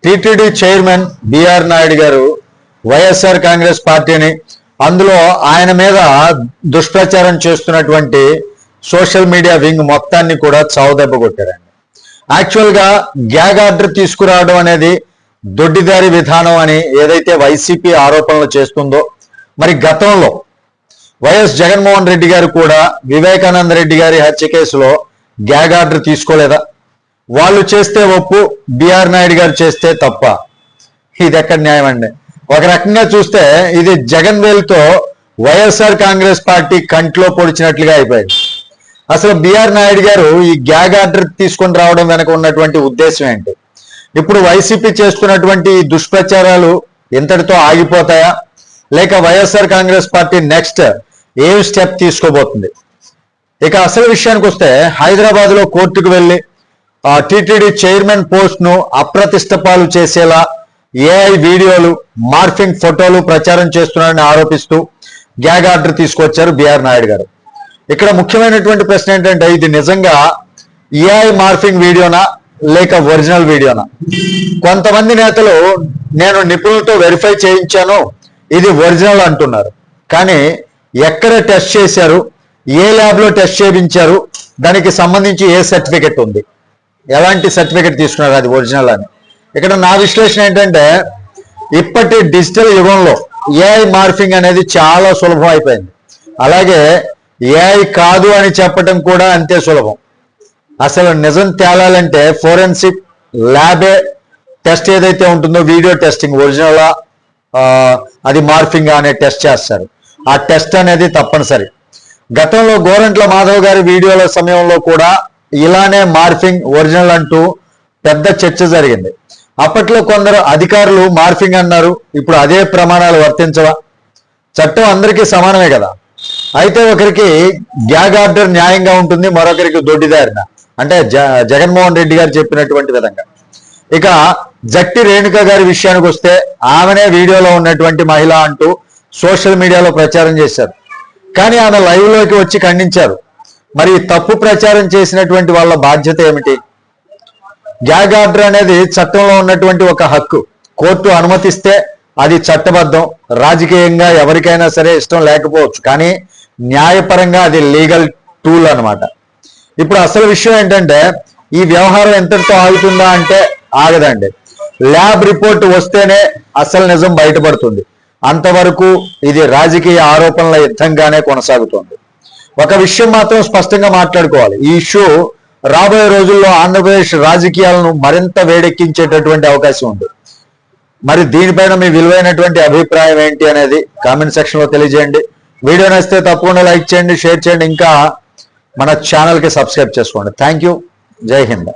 TTD chairman BR Naidu గారు వైఎస్ఆర్ కాంగ్రెస్ పార్టీని, అందులో ఆయన మీద దుష్ప్రచారం చేస్తున్నటువంటి సోషల్ మీడియా వింగ్ మొత్తాన్ని కూడా చావుదెబ్బ కొట్టారండి. యాక్చువల్గా గ్యాగ్ ఆర్డర్ తీసుకురావడం అనేది దొడ్డిదారి విధానం అని ఏదైతే వైసీపీ ఆరోపణలు చేస్తుందో, మరి గతంలో వైఎస్ జగన్మోహన్ రెడ్డి గారు కూడా వివేకానంద రెడ్డి గారి హత్య కేసులో గ్యాగ్ ఆర్డర్ తీసుకోలేదా? వాళ్ళు చేస్తే ఒప్పు, బిఆర్ నాయుడు గారు చేస్తే తప్ప. ఇది ఎక్కడ న్యాయం అండి? ఒక రకంగా చూస్తే ఇది జగన్ వేలుతో వైఎస్ఆర్ కాంగ్రెస్ పార్టీ కంట్లో పొడిచినట్లుగా అయిపోయింది. అసలు బిఆర్ నాయుడు గారు ఈ గ్యాగ్ ఆర్డర్ తీసుకొని రావడం వెనక ఉన్నటువంటి ఉద్దేశం ఏంటి? ఇప్పుడు వైసీపీ చేస్తున్నటువంటి ఈ దుష్ప్రచారాలు ఇంతటితో ఆగిపోతాయా, లేక వైఎస్ఆర్ కాంగ్రెస్ పార్టీ నెక్స్ట్ ఏం స్టెప్ తీసుకోబోతుంది? ఇక అసలు విషయానికి వస్తే, హైదరాబాద్ లో కోర్టుకు వెళ్లి టీటీడీ చైర్మన్ పోస్ట్ ను అప్రతిష్టపాలు చేసేలా ఏఐ వీడియోలు, మార్ఫింగ్ ఫోటోలు ప్రచారం చేస్తున్నారని ఆరోపిస్తూ గ్యాగ్ ఆర్డర్ తీసుకొచ్చారు బిఆర్ నాయుడు గారు. ఇక్కడ ముఖ్యమైనటువంటి ప్రశ్న ఏంటంటే, ఇది నిజంగా ఏఐ మార్ఫింగ్ వీడియోనా లేక ఒరిజినల్ వీడియోనా? కొంతమంది నేతలు నేను నిపుణులతో వెరిఫై చేయించాను, ఇది ఒరిజినల్ అంటున్నారు. కానీ ఎక్కడ టెస్ట్ చేశారు, ఏ ల్యాబ్ లో టెస్ట్ చేయించారు, దానికి సంబంధించి ఏ సర్టిఫికెట్ ఉంది, ఎలాంటి సర్టిఫికెట్ తీసుకున్నారు అది ఒరిజినల్ అని? ఇక్కడ నా విశ్లేషణ ఏంటంటే, ఇప్పటి డిజిటల్ యుగంలో ఏఐ మార్ఫింగ్ అనేది చాలా సులభం అయిపోయింది. అలాగే ఏఐ కాదు అని చెప్పడం కూడా అంతే సులభం. అసలు నిజం తేలాలంటే ఫోరెన్సిక్ ల్యాబే టెస్ట్ ఏదైతే ఉంటుందో, వీడియో టెస్టింగ్ ఒరిజినలా అది మార్ఫింగ్ అనే టెస్ట్ చేస్తారు. ఆ టెస్ట్ అనేది తప్పనిసరి. గతంలో గోరంట్ల మాధవ్ గారి వీడియోల సమయంలో కూడా ఇలానే మార్ఫింగ్ ఒరిజినల్ అంటూ పెద్ద చర్చ జరిగింది. అప్పట్లో కొందరు అధికారులు మార్ఫింగ్ అన్నారు. ఇప్పుడు అదే ప్రమాణాలు వర్తించవా? చట్టం అందరికీ సమానమే కదా. అయితే ఒకరికి గ్యాగ్ ఆర్డర్ న్యాయంగా ఉంటుంది, మరొకరికి దొడ్డిదారిన, అంటే జగన్మోహన్ రెడ్డి గారు చెప్పినటువంటి విధంగా. ఇక జట్టి రేణుక గారి విషయానికి వస్తే, ఆమెనే వీడియోలో ఉన్నటువంటి మహిళ అంటూ సోషల్ మీడియాలో ప్రచారం చేశారు. కానీ ఆమె లైవ్ లోకి వచ్చి ఖండించారు. మరి తప్పు ప్రచారం చేసినటువంటి వాళ్ళ బాధ్యత ఏమిటి? గ్యాగ్ ఆర్డర్ అనేది చట్టంలో ఉన్నటువంటి ఒక హక్కు. కోర్టు అనుమతిస్తే అది చట్టబద్ధం. రాజకీయంగా ఎవరికైనా సరే ఇష్టం లేకపోవచ్చు, కానీ న్యాయపరంగా అది లీగల్ టూల్ అన్నమాట. ఇప్పుడు అసలు విషయం ఏంటంటే, ఈ వ్యవహారం ఎంతటితో ఆగుతుందా అంటే ఆగదండి. ల్యాబ్ రిపోర్ట్ వస్తేనే అసలు నిజం బయటపడుతుంది. అంతవరకు ఇది రాజకీయ ఆరోపణల యుద్ధంగానే కొనసాగుతోంది. ఒక విషయం మాత్రం స్పష్టంగా మాట్లాడుకోవాలి, ఈ ఇష్యూ రాబోయే రోజుల్లో ఆంధ్రప్రదేశ్ రాజకీయాలను మరింత వేడెక్కించేటటువంటి అవకాశం ఉంది. మరి దీనిపైన మీ విలువైనటువంటి అభిప్రాయం ఏంటి అనేది కామెంట్ సెక్షన్ లో తెలియజేయండి. వీడియో నచ్చితే తప్పకుండా లైక్ చేయండి, షేర్ చేయండి, ఇంకా మన ఛానల్ కి సబ్స్క్రైబ్ చేసుకోండి. Thank you. జై హింద్.